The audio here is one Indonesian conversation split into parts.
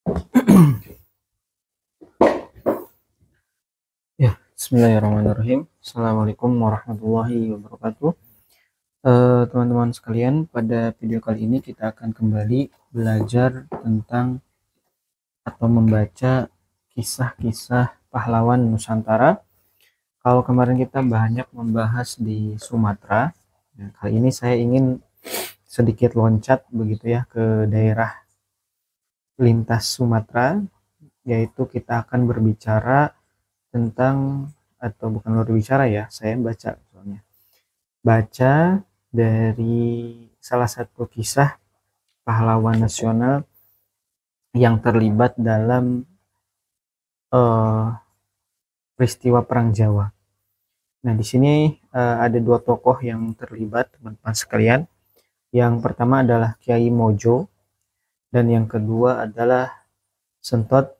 Ya, bismillahirrahmanirrahim. Assalamualaikum warahmatullahi wabarakatuh. Teman-teman sekalian, pada video kali ini kita akan kembali belajar tentang atau membaca kisah-kisah pahlawan Nusantara. Kalau kemarin kita banyak membahas di Sumatera, kali ini saya ingin sedikit loncat begitu ya ke daerah lintas Sumatera, yaitu kita akan berbicara tentang, atau bukan berbicara ya, saya baca soalnya. Baca dari salah satu kisah pahlawan nasional yang terlibat dalam peristiwa Perang Jawa. Nah, di sini ada dua tokoh yang terlibat, teman-teman sekalian. Yang pertama adalah Kiai Mojo dan yang kedua adalah Sentot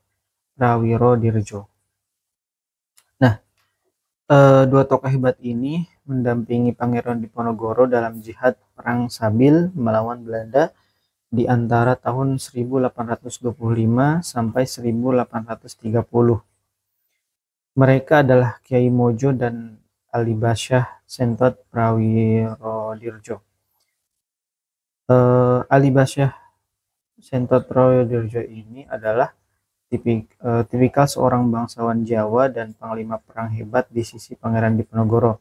Prawiro Dirjo. Nah, dua tokoh hebat ini mendampingi Pangeran Diponegoro dalam jihad Perang Sabil melawan Belanda di antara tahun 1825 sampai 1830. Mereka adalah Kiai Mojo dan Ali Basyah Sentot Prawirodirjo. Ali Basyah Sentot Prawirodirjo ini adalah tipikal seorang bangsawan Jawa dan panglima perang hebat di sisi Pangeran Diponegoro.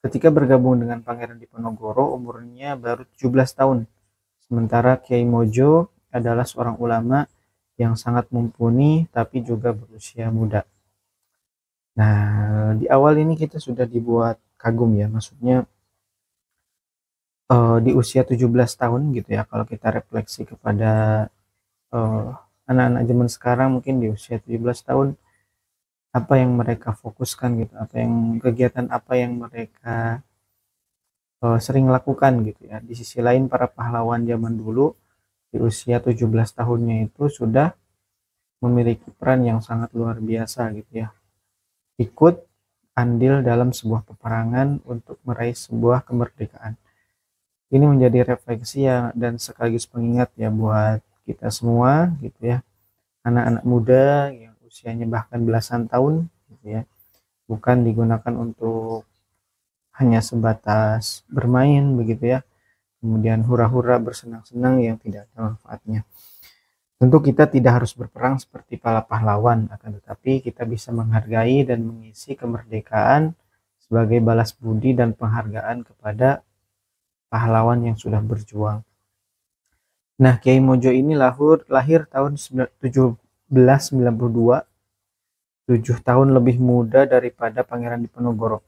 Ketika bergabung dengan Pangeran Diponegoro, umurnya baru 17 tahun. Sementara Kiai Mojo adalah seorang ulama yang sangat mumpuni tapi juga berusia muda. Nah, di awal ini kita sudah dibuat kagum ya, maksudnya di usia 17 tahun gitu ya, kalau kita refleksi kepada anak-anak zaman sekarang mungkin di usia 17 tahun, apa yang mereka fokuskan gitu, kegiatan apa yang mereka sering lakukan gitu ya. Di sisi lain para pahlawan zaman dulu di usia 17 tahunnya itu sudah memiliki peran yang sangat luar biasa gitu ya. Ikut andil dalam sebuah peperangan untuk meraih sebuah kemerdekaan. Ini menjadi refleksi ya dan sekaligus pengingat ya buat kita semua gitu ya. Anak-anak muda yang usianya bahkan belasan tahun gitu ya. Bukan digunakan untuk hanya sebatas bermain begitu ya. Kemudian hura-hura bersenang-senang yang tidak ada manfaatnya. Tentu kita tidak harus berperang seperti para pahlawan, akan tetapi kita bisa menghargai dan mengisi kemerdekaan sebagai balas budi dan penghargaan kepada pahlawan yang sudah berjuang. Nah, Kiai Mojo ini lahir tahun 1792, 7 tahun lebih muda daripada Pangeran Diponegoro.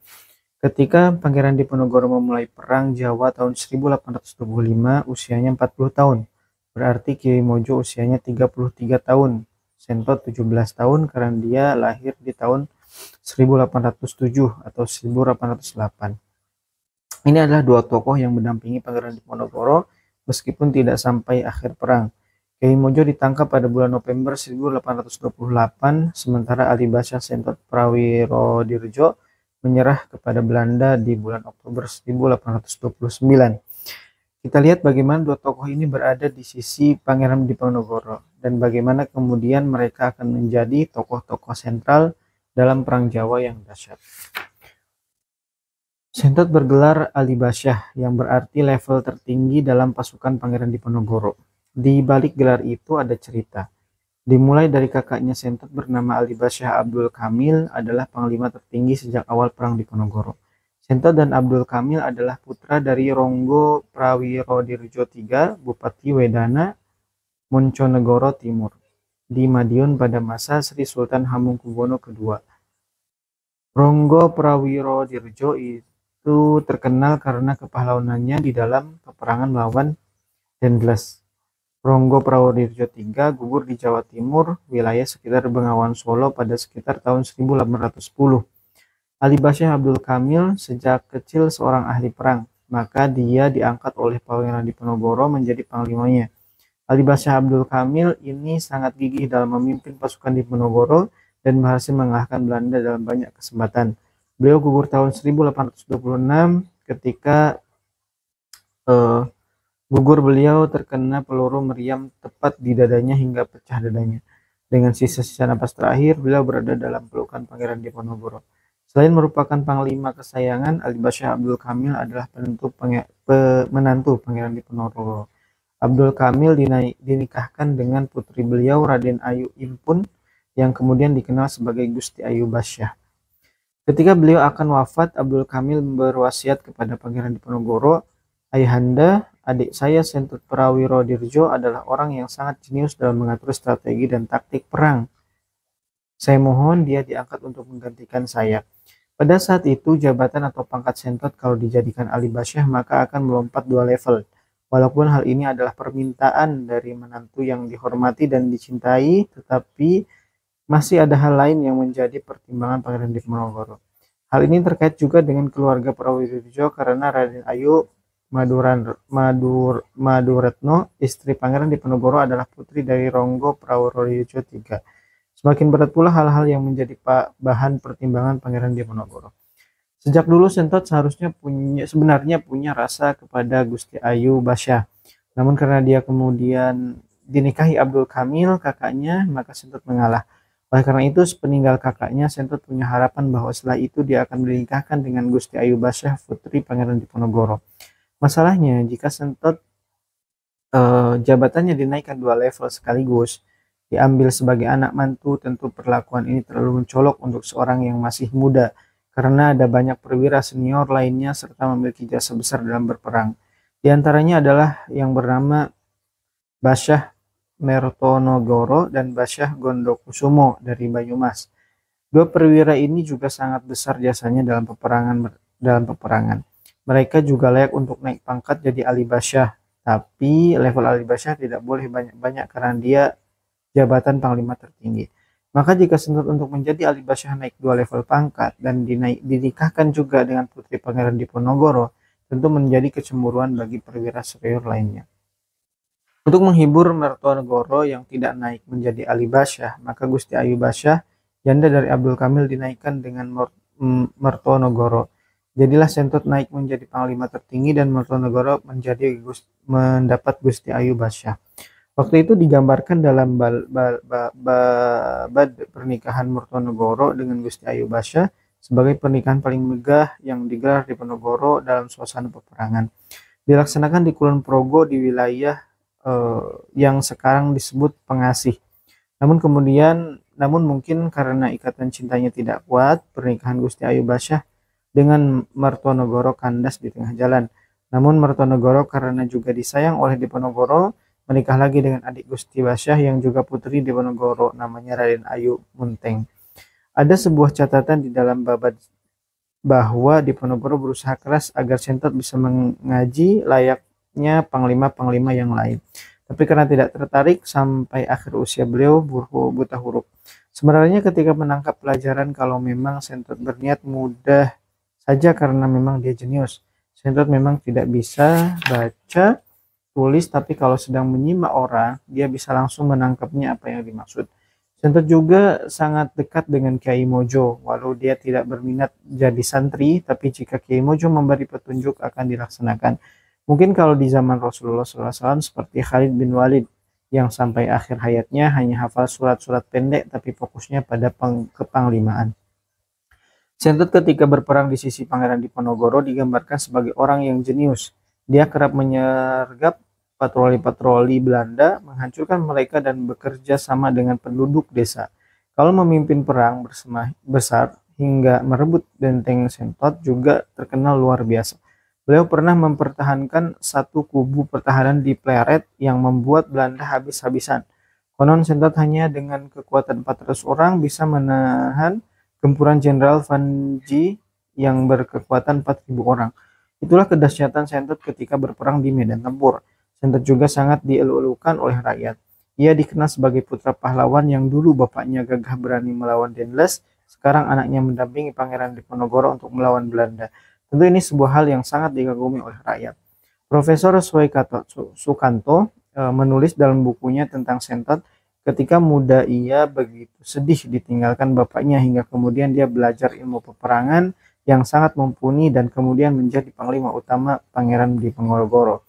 Ketika Pangeran Diponegoro memulai perang Jawa tahun 1825, usianya 40 tahun. Berarti Kiai Mojo usianya 33 tahun. Sentot 17 tahun karena dia lahir di tahun 1807 atau 1808. Ini adalah dua tokoh yang mendampingi Pangeran Diponegoro meskipun tidak sampai akhir perang. Kiai Mojo ditangkap pada bulan November 1828, sementara Ali Basyah Sentot Prawirodirjo menyerah kepada Belanda di bulan Oktober 1829. Kita lihat bagaimana dua tokoh ini berada di sisi Pangeran Diponegoro dan bagaimana kemudian mereka akan menjadi tokoh-tokoh sentral dalam Perang Jawa yang dahsyat. Sentot bergelar Ali Basyah yang berarti level tertinggi dalam pasukan Pangeran Diponegoro. Di balik gelar itu ada cerita. Dimulai dari kakaknya Sentot bernama Ali Basyah Abdul Kamil adalah panglima tertinggi sejak awal Perang Diponegoro. Sentot dan Abdul Kamil adalah putra dari Ronggo Prawirodirjo III, Bupati Wedana, Monconegoro Timur, di Madiun pada masa Sri Sultan Hamengkubuwono II. Ronggo Prawirodirjo itu terkenal karena kepahlawanannya di dalam peperangan melawan Dendles. Ronggo Prawirodirjo III gugur di Jawa Timur, wilayah sekitar Bengawan Solo pada sekitar tahun 1810. Ali Basyah Abdul Kamil sejak kecil seorang ahli perang, maka dia diangkat oleh Pangeran Diponegoro menjadi panglimanya. Ali Basyah Abdul Kamil ini sangat gigih dalam memimpin pasukan Diponegoro dan berhasil mengalahkan Belanda dalam banyak kesempatan. Beliau gugur tahun 1826 ketika Gugur beliau terkena peluru meriam tepat di dadanya hingga pecah dadanya. Dengan sisa-sisa napas terakhir, beliau berada dalam pelukan Pangeran Diponegoro. Selain merupakan panglima kesayangan, Ali Basyah Abdul Kamil adalah menantu Pangeran Diponegoro. Abdul Kamil dinikahkan dengan putri beliau Raden Ayu Impun yang kemudian dikenal sebagai Gusti Ayu Basyah. Ketika beliau akan wafat, Abdul Kamil berwasiat kepada Pangeran Diponegoro, "Ayahanda, adik saya Sentut Prawiro Dirjo adalah orang yang sangat jenius dalam mengatur strategi dan taktik perang. Saya mohon dia diangkat untuk menggantikan saya." Pada saat itu, jabatan atau pangkat Sentot kalau dijadikan Ali Basyah maka akan melompat 2 level. Walaupun hal ini adalah permintaan dari menantu yang dihormati dan dicintai, tetapi masih ada hal lain yang menjadi pertimbangan Pangeran Diponegoro. Hal ini terkait juga dengan keluarga Prawirjo karena Raden Ayu Maduretno, istri Pangeran Diponegoro, adalah putri dari Ronggo Prawirjo III. Semakin berat pula hal-hal yang menjadi bahan pertimbangan Pangeran Diponegoro. Sejak dulu Sentot sebenarnya punya rasa kepada Gusti Ayu Basyah. Namun karena dia kemudian dinikahi Abdul Kamil, kakaknya, maka Sentot mengalah. Oleh karena itu, sepeninggal kakaknya, Sentot punya harapan bahwa setelah itu dia akan dinikahkan dengan Gusti Ayu Basyah, putri Pangeran Diponegoro. Masalahnya, jika Sentot jabatannya dinaikkan 2 level sekaligus, diambil sebagai anak mantu, tentu perlakuan ini terlalu mencolok untuk seorang yang masih muda, karena ada banyak perwira senior lainnya serta memiliki jasa besar dalam berperang. Di antaranya adalah yang bernama Basyah Mertonogoro dan Basyah Gondokusumo dari Banyumas. 2 perwira ini juga sangat besar jasanya dalam peperangan. Mereka juga layak untuk naik pangkat jadi Ali Basyah, tapi level Ali Basyah tidak boleh banyak-banyak karena dia jabatan panglima tertinggi. Maka jika Sentot untuk menjadi Ali Basyah naik 2 level pangkat dan dinikahkan juga dengan putri Pangeran Diponegoro, tentu menjadi kecemburuan bagi perwira senior lainnya. Untuk menghibur Mertonegoro yang tidak naik menjadi Ali Basyah, maka Gusti Ayu Basyah, janda dari Abdul Kamil, dinaikkan dengan Mertonegoro. Jadilah Sentot naik menjadi panglima tertinggi dan Mertonegoro mendapat Gusti Ayu Basyah. Waktu itu digambarkan dalam bab pernikahan Mertonegoro dengan Gusti Ayu Basyah sebagai pernikahan paling megah yang digelar di Diponegoro dalam suasana peperangan. Dilaksanakan di Kulon Progo di wilayah yang sekarang disebut Pengasih. Namun mungkin karena ikatan cintanya tidak kuat, pernikahan Gusti Ayu Basyah dengan Mertonegoro kandas di tengah jalan. Namun Mertonegoro karena juga disayang oleh Diponegoro, menikah lagi dengan adik Gusti Basyah yang juga putri Diponegoro, namanya Raden Ayu Munteng. Ada sebuah catatan di dalam babat bahwa Diponegoro berusaha keras agar Sentot bisa mengaji layaknya panglima-panglima yang lain. Tapi karena tidak tertarik sampai akhir usia beliau buta huruf. Sebenarnya ketika menangkap pelajaran kalau memang Sentot berniat mudah saja karena memang dia jenius. Sentot memang tidak bisa baca tulis, tapi kalau sedang menyimak orang, dia bisa langsung menangkapnya apa yang dimaksud. Sentot juga sangat dekat dengan Kiai Mojo, walau dia tidak berminat jadi santri, tapi jika Kiai Mojo memberi petunjuk akan dilaksanakan. Mungkin kalau di zaman Rasulullah SAW seperti Khalid bin Walid, yang sampai akhir hayatnya hanya hafal surat-surat pendek, tapi fokusnya pada kepanglimaan. Sentot ketika berperang di sisi Pangeran Diponegoro digambarkan sebagai orang yang jenius. Dia kerap menyergap patroli-patroli Belanda, menghancurkan mereka dan bekerja sama dengan penduduk desa. Kalau memimpin perang besar hingga merebut benteng Sentot juga terkenal luar biasa. Beliau pernah mempertahankan satu kubu pertahanan di Pleret yang membuat Belanda habis-habisan. Konon Sentot hanya dengan kekuatan 400 orang bisa menahan gempuran Jenderal Van G yang berkekuatan 4.000 orang. Itulah kedahsyatan Sentot ketika berperang di medan tempur. Sentot juga sangat dielu-elukan oleh rakyat. Ia dikenal sebagai putra pahlawan yang dulu bapaknya gagah berani melawan Denles, sekarang anaknya mendampingi Pangeran Diponegoro untuk melawan Belanda. Tentu ini sebuah hal yang sangat dikagumi oleh rakyat. Profesor Sukanto menulis dalam bukunya tentang Sentot, ketika muda ia begitu sedih ditinggalkan bapaknya hingga kemudian dia belajar ilmu peperangan yang sangat mumpuni dan kemudian menjadi panglima utama Pangeran Diponegoro.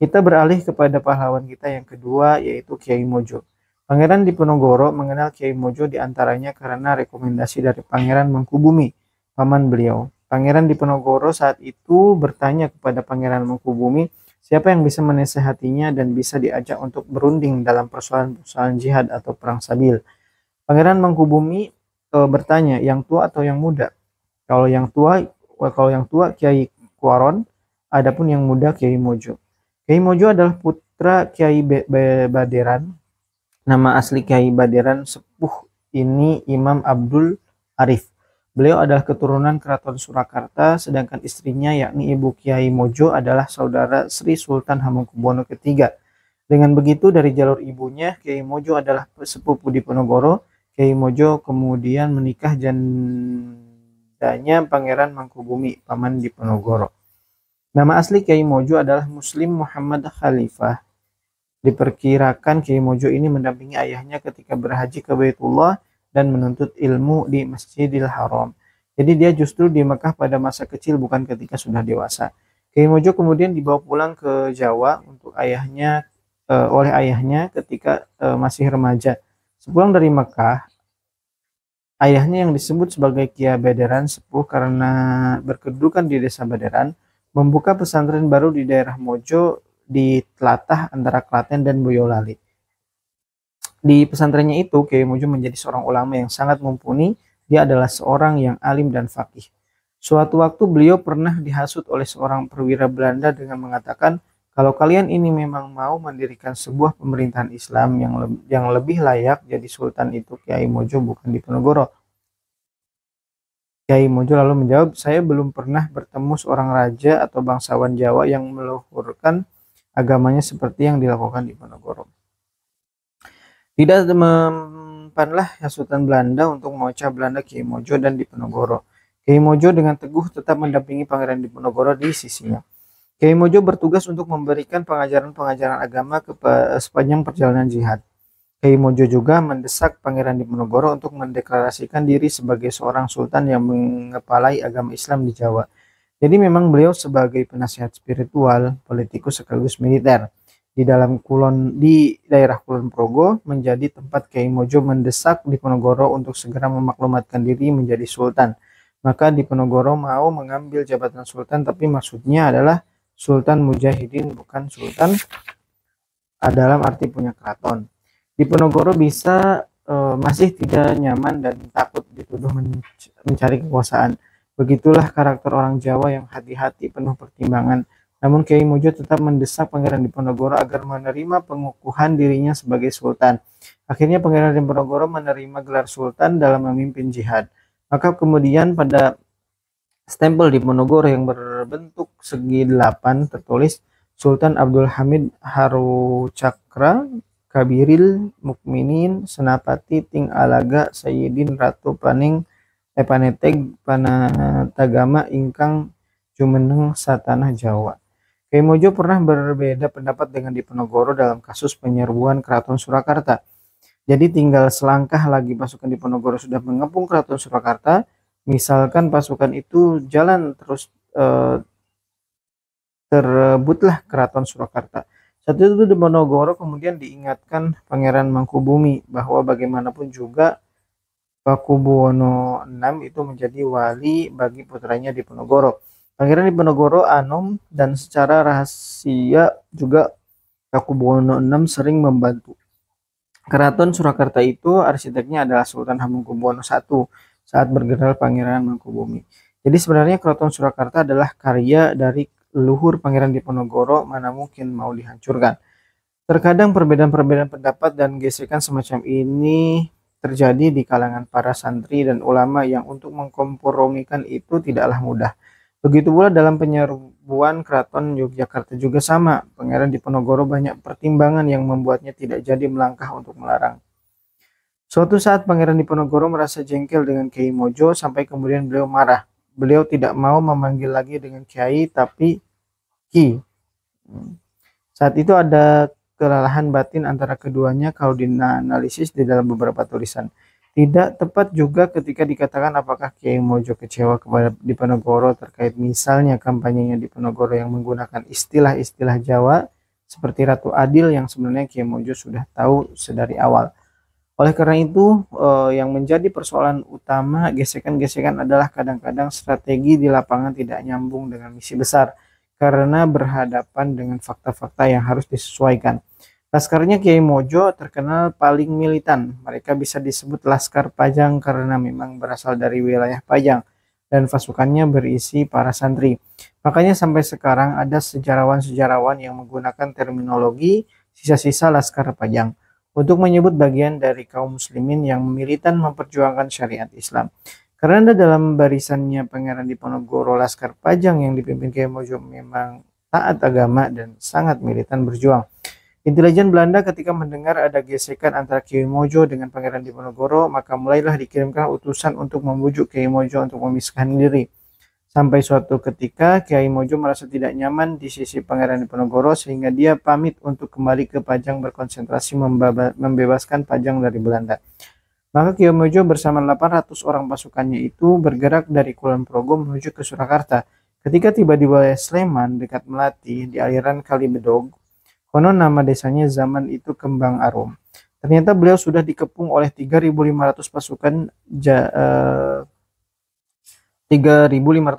Kita beralih kepada pahlawan kita yang kedua, yaitu Kiai Mojo. Pangeran Diponegoro mengenal Kiai Mojo diantaranya karena rekomendasi dari Pangeran Mangkubumi, paman beliau. Pangeran Diponegoro saat itu bertanya kepada Pangeran Mangkubumi siapa yang bisa menasehatinya dan bisa diajak untuk berunding dalam persoalan-persoalan jihad atau perang sabil. Pangeran Mangkubumi bertanya, yang tua atau yang muda? Kalau yang tua, Kiai Kuaron, adapun yang muda Kiai Mojo. Kiai Mojo adalah putra Kiai Baderan. Nama asli Kiai Baderan sepuh ini Imam Abdul Arif. Beliau adalah keturunan Keraton Surakarta, sedangkan istrinya yakni Ibu Kiai Mojo adalah saudara Sri Sultan Hamengkubuwono III. Dengan begitu dari jalur ibunya, Kiai Mojo adalah sepupu Diponegoro. Kiai Mojo kemudian menikah jandanya Pangeran Mangkubumi, paman Diponegoro. Nama asli Kiai Mojo adalah Muslim Muhammad Khalifah. Diperkirakan Kiai Mojo ini mendampingi ayahnya ketika berhaji ke Baitullah dan menuntut ilmu di Masjidil Haram. Jadi dia justru di Mekah pada masa kecil, bukan ketika sudah dewasa. Kiai Mojo kemudian dibawa pulang ke Jawa untuk oleh ayahnya ketika masih remaja. Sepulang dari Mekah, ayahnya yang disebut sebagai Kiai Baderan sepuh karena berkedudukan di desa Baderan, membuka pesantren baru di daerah Mojo di telatah antara Klaten dan Boyolali. Di pesantrennya itu, Kiai Mojo menjadi seorang ulama yang sangat mumpuni. Dia adalah seorang yang alim dan faqih. Suatu waktu beliau pernah dihasut oleh seorang perwira Belanda dengan mengatakan, kalau kalian ini memang mau mendirikan sebuah pemerintahan Islam yang lebih layak jadi sultan itu Kiai Mojo, bukan Diponegoro. Kiai Mojo lalu menjawab, saya belum pernah bertemu seorang raja atau bangsawan Jawa yang meluhurkan agamanya seperti yang dilakukan Diponegoro. Tidak mempanlah hasutan Belanda untuk memecah Belanda Kiai Mojo dan Diponegoro. Kiai Mojo dengan teguh tetap mendampingi Pangeran Diponegoro di sisinya. Kiai Mojo bertugas untuk memberikan pengajaran-pengajaran agama sepanjang perjalanan jihad. Kiai Mojo juga mendesak Pangeran Diponegoro untuk mendeklarasikan diri sebagai seorang sultan yang mengepalai agama Islam di Jawa. Jadi memang beliau sebagai penasihat spiritual, politikus sekaligus militer. Di daerah Kulon Progo menjadi tempat Kiai Mojo mendesak Diponegoro untuk segera memaklumatkan diri menjadi sultan. Maka Diponegoro mau mengambil jabatan sultan, tapi maksudnya adalah Sultan Mujahidin, bukan sultan dalam arti punya keraton. Diponegoro bisa masih tidak nyaman dan takut dituduh mencari kekuasaan. Begitulah karakter orang Jawa yang hati-hati, penuh pertimbangan. Namun Kiai Mojo tetap mendesak Pangeran Diponegoro agar menerima pengukuhan dirinya sebagai sultan. Akhirnya Pangeran Diponegoro menerima gelar sultan dalam memimpin jihad. Maka kemudian pada stempel Diponegoro yang berbentuk segi 8 tertulis Sultan Abdul Hamid Harucakra Kabiril Mukminin Senapati Ting Alaga Sayyidin Ratu Paneteg Panatagama Ingkang Jumeneng Satanah Jawa. Kiai Mojo pernah berbeda pendapat dengan Diponegoro dalam kasus penyerbuan Keraton Surakarta. Jadi tinggal selangkah lagi pasukan Diponegoro sudah mengepung Keraton Surakarta. Misalkan pasukan itu jalan terus, terebutlah Keraton Surakarta. Saat itu Diponegoro kemudian diingatkan Pangeran Mangkubumi bahwa bagaimanapun juga Pakubuwono VI itu menjadi wali bagi putranya Diponegoro. Pangeran Diponegoro anom dan secara rahasia juga Pakubuwono VI sering membantu. Keraton Surakarta itu arsiteknya adalah Sultan Hamengkubuwono I saat bergerak Pangeran Mangkubumi. Jadi sebenarnya Keraton Surakarta adalah karya dari leluhur Pangeran Diponegoro, mana mungkin mau dihancurkan. Terkadang perbedaan-perbedaan pendapat dan gesekan semacam ini terjadi di kalangan para santri dan ulama yang untuk mengkompromikan itu tidaklah mudah. Begitu pula dalam penyerbuan Keraton Yogyakarta juga sama. Pangeran Diponegoro banyak pertimbangan yang membuatnya tidak jadi melangkah untuk melarang. Suatu saat Pangeran Diponegoro merasa jengkel dengan Kiai Mojo sampai kemudian beliau marah. Beliau tidak mau memanggil lagi dengan Kiai tapi Ki. Saat itu ada kelelahan batin antara keduanya kalau dianalisis di dalam beberapa tulisan. Tidak tepat juga ketika dikatakan apakah Kiai Mojo kecewa kepada Diponegoro terkait misalnya kampanyenya Diponegoro yang menggunakan istilah-istilah Jawa seperti Ratu Adil yang sebenarnya Kiai Mojo sudah tahu sedari awal. Oleh karena itu, yang menjadi persoalan utama gesekan-gesekan adalah kadang-kadang strategi di lapangan tidak nyambung dengan misi besar karena berhadapan dengan fakta-fakta yang harus disesuaikan. Laskarnya Kiai Mojo terkenal paling militan. Mereka bisa disebut Laskar Pajang karena memang berasal dari wilayah Pajang dan pasukannya berisi para santri. Makanya sampai sekarang ada sejarawan-sejarawan yang menggunakan terminologi sisa-sisa Laskar Pajang untuk menyebut bagian dari kaum muslimin yang militan memperjuangkan syariat Islam. Karena dalam barisannya Pangeran Diponegoro Laskar Pajang yang dipimpin Kiai Mojo memang taat agama dan sangat militan berjuang. Intelijen Belanda ketika mendengar ada gesekan antara Kiai Mojo dengan Pangeran Diponegoro, maka mulailah dikirimkan utusan untuk membujuk Kiai Mojo untuk memisahkan diri. Sampai suatu ketika Kiai Mojo merasa tidak nyaman di sisi Pangeran Diponegoro sehingga dia pamit untuk kembali ke Pajang berkonsentrasi membebaskan Pajang dari Belanda. Maka Kiai Mojo bersama 800 orang pasukannya itu bergerak dari Kulon Progo menuju ke Surakarta. Ketika tiba di wilayah Sleman dekat Melati di aliran Kali Bedog, konon nama desanya zaman itu Kembang Arum. Ternyata beliau sudah dikepung oleh 3.500 pasukan 3.500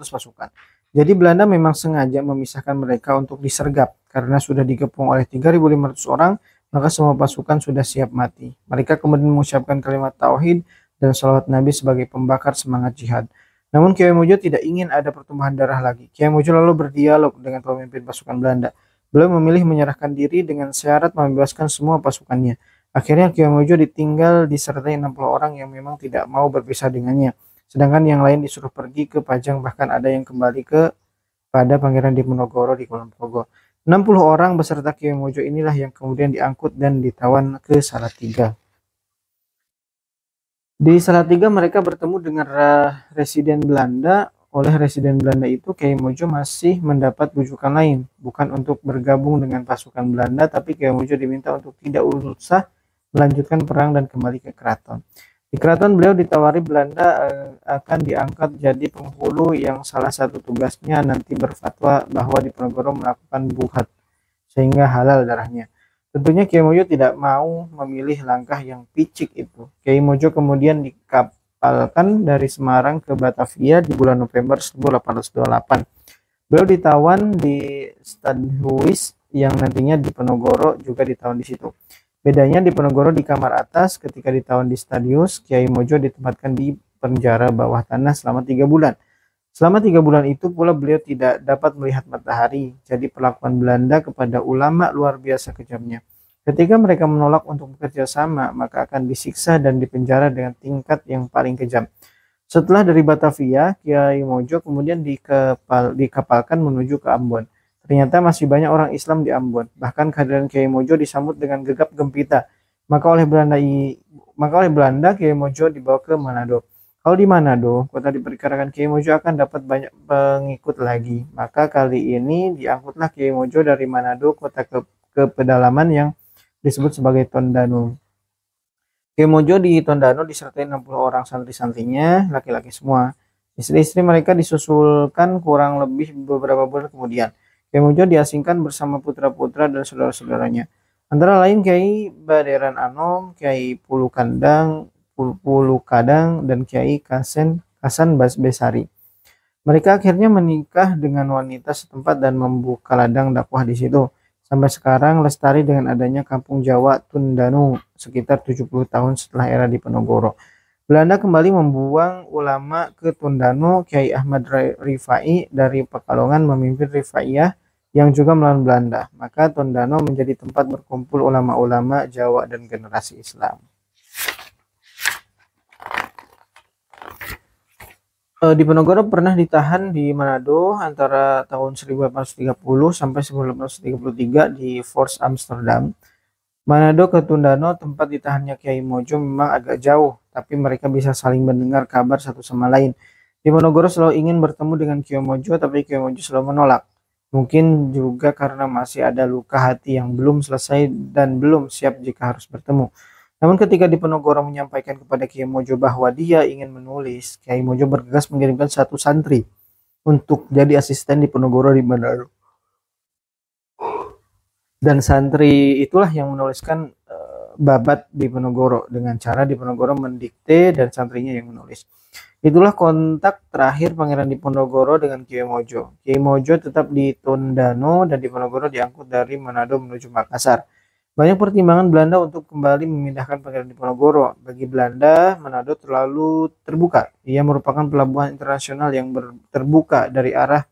pasukan. Jadi Belanda memang sengaja memisahkan mereka untuk disergap karena sudah dikepung oleh 3.500 orang, maka semua pasukan sudah siap mati. Mereka kemudian mengucapkan kalimat tauhid dan salawat Nabi sebagai pembakar semangat jihad. Namun Kiai Mojo tidak ingin ada pertumpahan darah lagi. Kiai Mojo lalu berdialog dengan pemimpin pasukan Belanda. Beliau memilih menyerahkan diri dengan syarat membebaskan semua pasukannya. Akhirnya Kiai Mojo ditinggal disertai 60 orang yang memang tidak mau berpisah dengannya. Sedangkan yang lain disuruh pergi ke Pajang, bahkan ada yang kembali pada Pangeran Diponegoro di Kulon Progo. 60 orang beserta Kiai Mojo inilah yang kemudian diangkut dan ditawan ke Salatiga. Di Salatiga mereka bertemu dengan residen Belanda. Oleh residen Belanda itu Kiai Mojo masih mendapat bujukan lain, bukan untuk bergabung dengan pasukan Belanda, tapi Kiai Mojo diminta untuk tidak usah melanjutkan perang dan kembali ke keraton. Di keraton beliau ditawari Belanda akan diangkat jadi penghulu yang salah satu tugasnya nanti berfatwa bahwa Diponegoro melakukan buhat sehingga halal darahnya. Tentunya Kiai Mojo tidak mau memilih langkah yang picik itu. Kiai Mojo kemudian dikapalkan dari Semarang ke Batavia di bulan November 1828. Beliau ditawan di Stadhuis yang nantinya Diponegoro juga ditawan di situ. Bedanya Diponegoro di kamar atas, ketika ditawan di Stadius, Kiai Mojo ditempatkan di penjara bawah tanah selama 3 bulan. Selama 3 bulan itu pula beliau tidak dapat melihat matahari. Jadi perlakuan Belanda kepada ulama luar biasa kejamnya. Ketika mereka menolak untuk bekerja sama, maka akan disiksa dan dipenjara dengan tingkat yang paling kejam. Setelah dari Batavia, Kiai Mojo kemudian dikapalkan menuju ke Ambon. Ternyata masih banyak orang Islam di Ambon. Bahkan kehadiran Kiai Mojo disambut dengan gegap gempita. Maka oleh Belanda Kiai Mojo dibawa ke Manado. Kalau di Manado, kota diperkirakan Kiai Mojo akan dapat banyak pengikut lagi. Maka kali ini diangkutlah Kiai Mojo dari Manado kota ke pedalaman yang disebut sebagai Tondano. Kiai Mojo di Tondano disertai 60 orang santri-santrinya, laki-laki semua. Istri-istri mereka disusulkan kurang lebih beberapa bulan kemudian. Kiai Mojo diasingkan bersama putra-putra dan saudara-saudaranya. Antara lain Kiai Baderan Anom, Kiai Pulu Kadang, dan Kiai Kasan Besari. Mereka akhirnya menikah dengan wanita setempat dan membuka ladang dakwah di situ. Sampai sekarang lestari dengan adanya kampung Jawa Tondano sekitar 70 tahun setelah era Diponegoro. Belanda kembali membuang ulama ke Tondano. Kiai Ahmad Rifai dari Pekalongan memimpin Rifaiyah yang juga melawan Belanda. Maka Tondano menjadi tempat berkumpul ulama-ulama Jawa dan generasi Islam. Diponegoro pernah ditahan di Manado antara tahun 1830 sampai 1833 di Fort Amsterdam. Manado ke Tondano, tempat ditahannya Kiai Mojo, memang agak jauh, tapi mereka bisa saling mendengar kabar satu sama lain. Diponegoro selalu ingin bertemu dengan Kiai Mojo, tapi Kiai Mojo selalu menolak. Mungkin juga karena masih ada luka hati yang belum selesai dan belum siap jika harus bertemu. Namun ketika Diponegoro menyampaikan kepada Kiai Mojo bahwa dia ingin menulis, Kiai Mojo bergegas mengirimkan satu santri untuk jadi asisten Diponegoro di Manado. Dan santri itulah yang menuliskan babat Diponegoro dengan cara Diponegoro mendikte dan santrinya yang menulis. Itulah kontak terakhir Pangeran Diponegoro dengan Kiai Mojo. Kiai Mojo tetap di Tondano dan Diponegoro diangkut dari Manado menuju Makassar. Banyak pertimbangan Belanda untuk kembali memindahkan Pangeran Diponegoro. Bagi Belanda, Manado terlalu terbuka. Ia merupakan pelabuhan internasional yang terbuka dari arah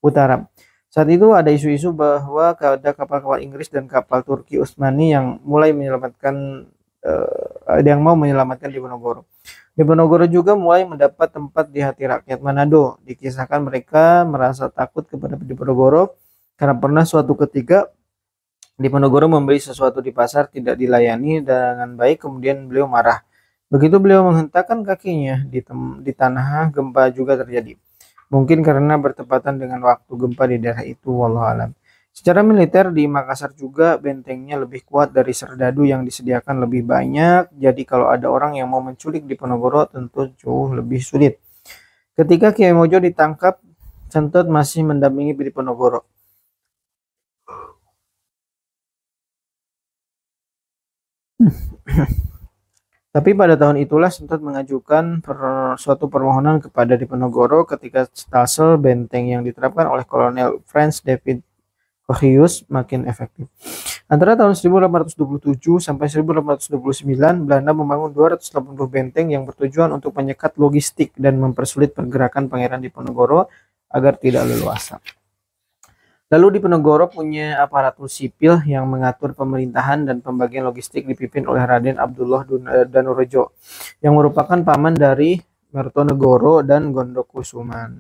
utara. Saat itu ada isu-isu bahwa ada kapal-kapal Inggris dan kapal Turki Utsmani yang mulai menyelamatkan yang mau menyelamatkan Diponegoro. Diponegoro juga mulai mendapat tempat di hati rakyat Manado. Dikisahkan mereka merasa takut kepada Diponegoro karena pernah suatu ketika Diponegoro membeli sesuatu di pasar tidak dilayani dengan baik, kemudian beliau marah. Begitu beliau menghentakkan kakinya di tanah, gempa juga terjadi. Mungkin karena bertepatan dengan waktu gempa di daerah itu, wallahu alam. Secara militer di Makassar juga bentengnya lebih kuat dari Serdadu yang disediakan lebih banyak. Jadi kalau ada orang yang mau menculik Diponegoro tentu jauh lebih sulit. Ketika Kiai Mojo ditangkap, Sentot masih mendampingi Diponegoro. Tapi pada tahun itulah Sentot mengajukan suatu permohonan kepada Diponegoro ketika stelsel benteng yang diterapkan oleh Kolonel Franz David Cornelius makin efektif. Antara tahun 1827 sampai 1829, Belanda membangun 280 benteng yang bertujuan untuk menyekat logistik dan mempersulit pergerakan Pangeran Diponegoro agar tidak leluasa. Lalu Diponegoro punya aparatur sipil yang mengatur pemerintahan dan pembagian logistik dipimpin oleh Raden Abdullah Danurejo yang merupakan paman dari Mertonegoro dan Gondokusuma.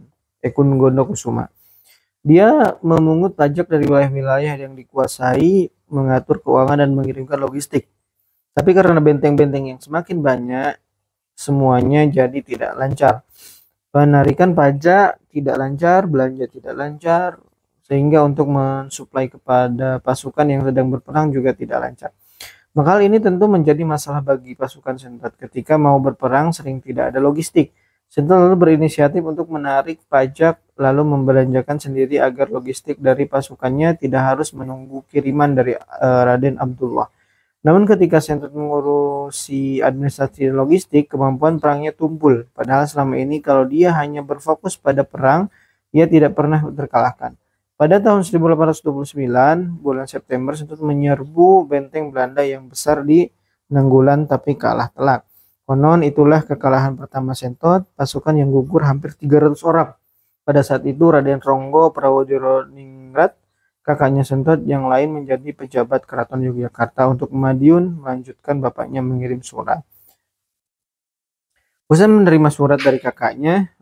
Dia memungut pajak dari wilayah-wilayah yang dikuasai, mengatur keuangan dan mengirimkan logistik. Tapi karena benteng-benteng yang semakin banyak, semuanya jadi tidak lancar. Penarikan pajak tidak lancar, belanja tidak lancar, sehingga untuk mensuplai kepada pasukan yang sedang berperang juga tidak lancar. Maka hal ini tentu menjadi masalah bagi pasukan Sentot. Ketika mau berperang sering tidak ada logistik. Sentot lalu berinisiatif untuk menarik pajak lalu membelanjakan sendiri agar logistik dari pasukannya tidak harus menunggu kiriman dari Raden Abdullah. Namun ketika Sentot mengurusi administrasi dan logistik, kemampuan perangnya tumpul. Padahal selama ini kalau dia hanya berfokus pada perang, ia tidak pernah terkalahkan. Pada tahun 1829, bulan September, Sentot menyerbu benteng Belanda yang besar di Nanggulan tapi kalah telak. Konon itulah kekalahan pertama Sentot, pasukan yang gugur hampir 300 orang. Pada saat itu Raden Ronggo Prawodiningrat, kakaknya Sentot yang lain menjadi pejabat keraton Yogyakarta untuk Madiun melanjutkan bapaknya mengirim surat. Usai menerima surat dari kakaknya,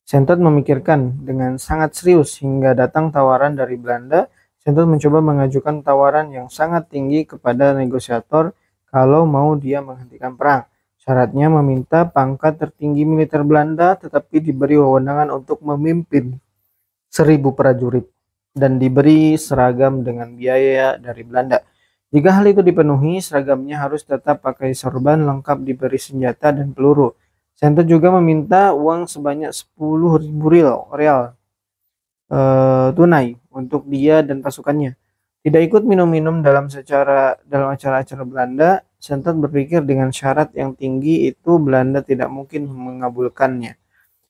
Sentot memikirkan dengan sangat serius hingga datang tawaran dari Belanda. Sentot mencoba mengajukan tawaran yang sangat tinggi kepada negosiator kalau mau dia menghentikan perang. Syaratnya meminta pangkat tertinggi militer Belanda tetapi diberi wewenangan untuk memimpin 1.000 prajurit dan diberi seragam dengan biaya dari Belanda. Jika hal itu dipenuhi, seragamnya harus tetap pakai sorban lengkap diberi senjata dan peluru. Sentot juga meminta uang sebanyak 10.000 real tunai untuk dia dan pasukannya. Tidak ikut minum-minum dalam acara-acara Belanda, Sentot berpikir dengan syarat yang tinggi itu Belanda tidak mungkin mengabulkannya.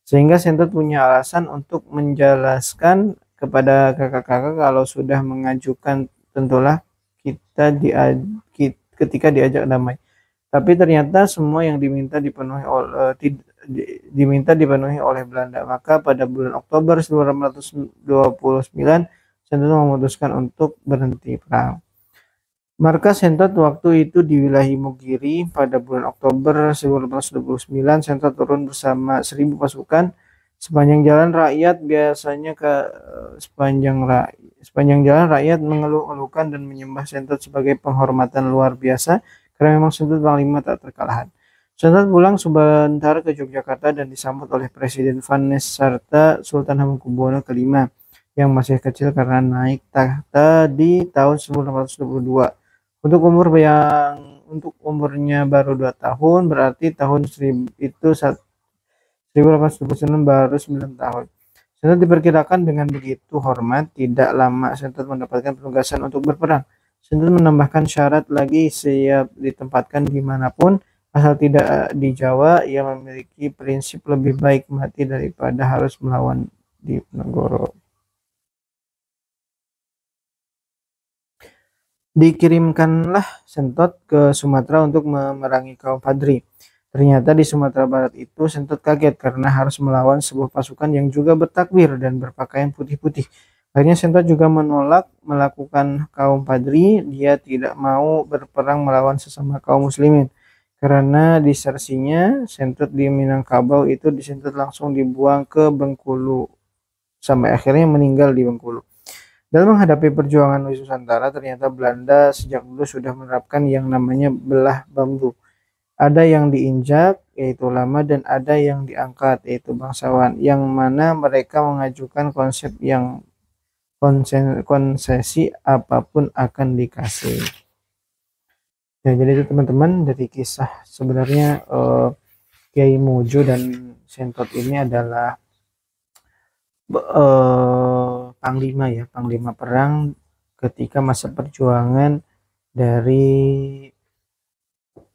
Sehingga Sentot punya alasan untuk menjelaskan kepada kakak-kakak kalau sudah mengajukan tentulah ketika diajak damai. Tapi ternyata semua yang diminta dipenuhi oleh Belanda. Maka pada bulan Oktober 1929, Sentot memutuskan untuk berhenti perang. Markas Sentot waktu itu di wilayah Imogiri. Pada bulan Oktober 1929, Sentot turun bersama 1.000 pasukan sepanjang jalan rakyat mengeluh-elukan dan menyembah Sentot sebagai penghormatan luar biasa. Karena memang Sentot panglima tak terkalahkan. Sentot pulang sebentar ke Yogyakarta dan disambut oleh Presiden Vannes serta Sultan Hamengkubuwono kelima yang masih kecil karena naik tahta di tahun 1922. Untuk umurnya baru 2 tahun, berarti tahun 1829 baru 9 tahun. Sentot diperkirakan dengan begitu hormat, tidak lama Sentot mendapatkan penugasan untuk berperang. Sentot menambahkan syarat lagi, siap ditempatkan dimanapun, asal tidak di Jawa. Ia memiliki prinsip lebih baik mati daripada harus melawan di Ponorogo. Dikirimkanlah Sentot ke Sumatera untuk memerangi kaum Padri. Ternyata di Sumatera Barat itu Sentot kaget karena harus melawan sebuah pasukan yang juga bertakbir dan berpakaian putih-putih. Akhirnya Sentot juga menolak melakukan kaum Padri. Dia tidak mau berperang melawan sesama kaum muslimin. Karena disersinya Sentot di Minangkabau itu disentot langsung dibuang ke Bengkulu. Sampai akhirnya meninggal di Bengkulu. Dalam menghadapi perjuangan Nusantara, ternyata Belanda sejak dulu sudah menerapkan yang namanya belah bambu. Ada yang diinjak, yaitu ulama, dan ada yang diangkat, yaitu bangsawan, yang mana mereka mengajukan konsep yang konsesi apapun akan dikasih. Ya, jadi itu teman-teman dari kisah sebenarnya Kiai Mojo dan Sentot ini adalah panglima ya, panglima perang ketika masa perjuangan dari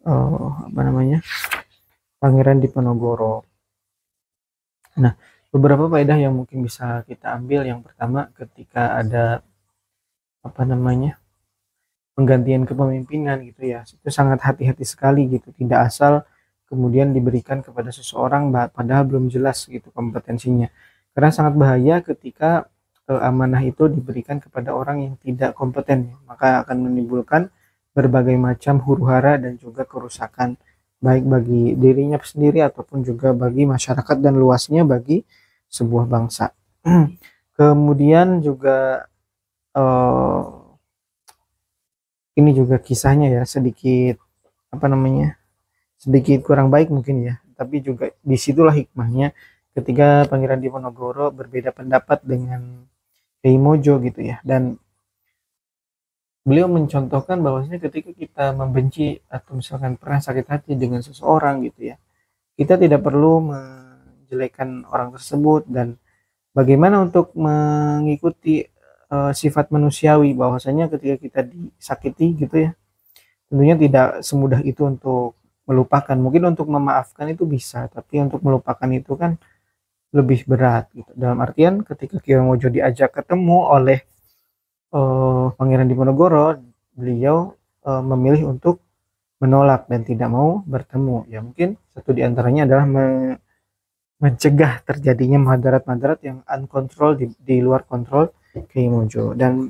apa namanya, Pangeran Diponegoro. Nah, beberapa faedah yang mungkin bisa kita ambil. Yang pertama, ketika ada apa namanya, penggantian kepemimpinan gitu ya, itu sangat hati-hati sekali gitu, tidak asal kemudian diberikan kepada seseorang padahal belum jelas gitu kompetensinya. Karena sangat bahaya ketika amanah itu diberikan kepada orang yang tidak kompeten, maka akan menimbulkan berbagai macam huru-hara dan juga kerusakan, baik bagi dirinya sendiri ataupun juga bagi masyarakat dan luasnya bagi sebuah bangsa. Kemudian juga ini juga kisahnya ya sedikit apa namanya, sedikit kurang baik mungkin ya, tapi juga disitulah hikmahnya ketika Pangeran Diponegoro berbeda pendapat dengan Kiai Mojo gitu ya, dan beliau mencontohkan bahwasanya ketika kita membenci atau misalkan pernah sakit hati dengan seseorang gitu ya, kita tidak perlu menjelekkan orang tersebut, dan bagaimana untuk mengikuti sifat manusiawi bahwasanya ketika kita disakiti gitu ya, tentunya tidak semudah itu untuk melupakan. Mungkin untuk memaafkan itu bisa, tapi untuk melupakan itu kan lebih berat gitu. Dalam artian ketika Kiai Mojo diajak ketemu oleh Pangeran Diponegoro, beliau memilih untuk menolak dan tidak mau bertemu. Ya mungkin satu diantaranya adalah mencegah terjadinya madarat-madarat yang uncontrolled, di luar kontrol Kiai Mojo. Dan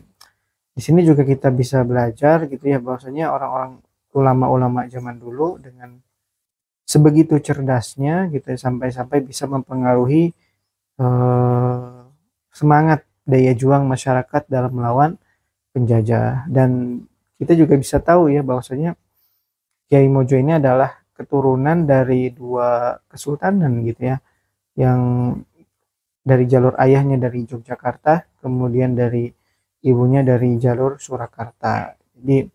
di sini juga kita bisa belajar gitu ya, bahwasanya orang-orang ulama-ulama zaman dulu dengan sebegitu cerdasnya gitu ya, sampai-sampai bisa mempengaruhi semangat daya juang masyarakat dalam melawan penjajah. Dan kita juga bisa tahu ya bahwasanya Kiai Mojo ini adalah keturunan dari dua kesultanan gitu ya, yang dari jalur ayahnya dari Yogyakarta, kemudian dari ibunya dari jalur Surakarta. Jadi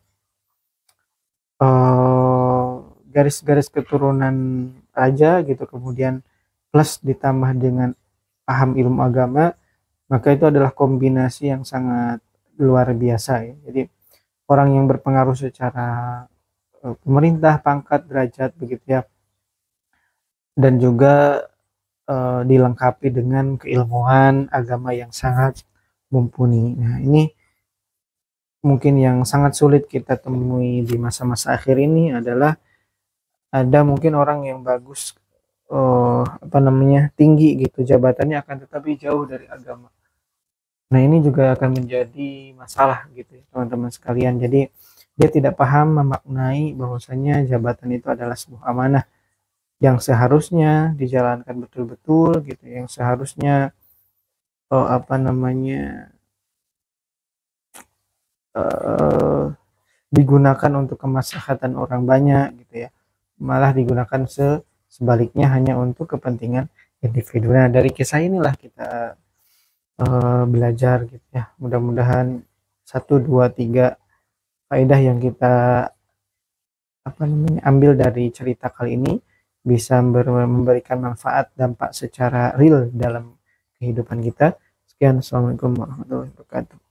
garis-garis keturunan raja gitu, kemudian plus ditambah dengan paham ilmu agama, maka itu adalah kombinasi yang sangat luar biasa ya. Jadi orang yang berpengaruh secara pemerintah, pangkat, derajat begitu ya, dan juga dilengkapi dengan keilmuan agama yang sangat mumpuni. Nah, ini mungkin yang sangat sulit kita temui di masa-masa akhir ini adalah ada mungkin orang yang bagus, apa namanya, tinggi gitu jabatannya, akan tetapi jauh dari agama. Nah, ini juga akan menjadi masalah gitu ya, teman-teman sekalian. Jadi dia tidak paham memaknai bahwasanya jabatan itu adalah sebuah amanah yang seharusnya dijalankan betul-betul gitu, yang seharusnya apa namanya, digunakan untuk kemaslahatan orang banyak gitu ya, malah digunakan sebaliknya hanya untuk kepentingan individu. Nah, dari kisah inilah kita belajar gitu ya, mudah-mudahan 1, 2, 3 faedah yang kita apa namanya ambil dari cerita kali ini bisa memberikan manfaat dampak secara real dalam kehidupan kita. Sekian, assalamualaikum warahmatullahi wabarakatuh.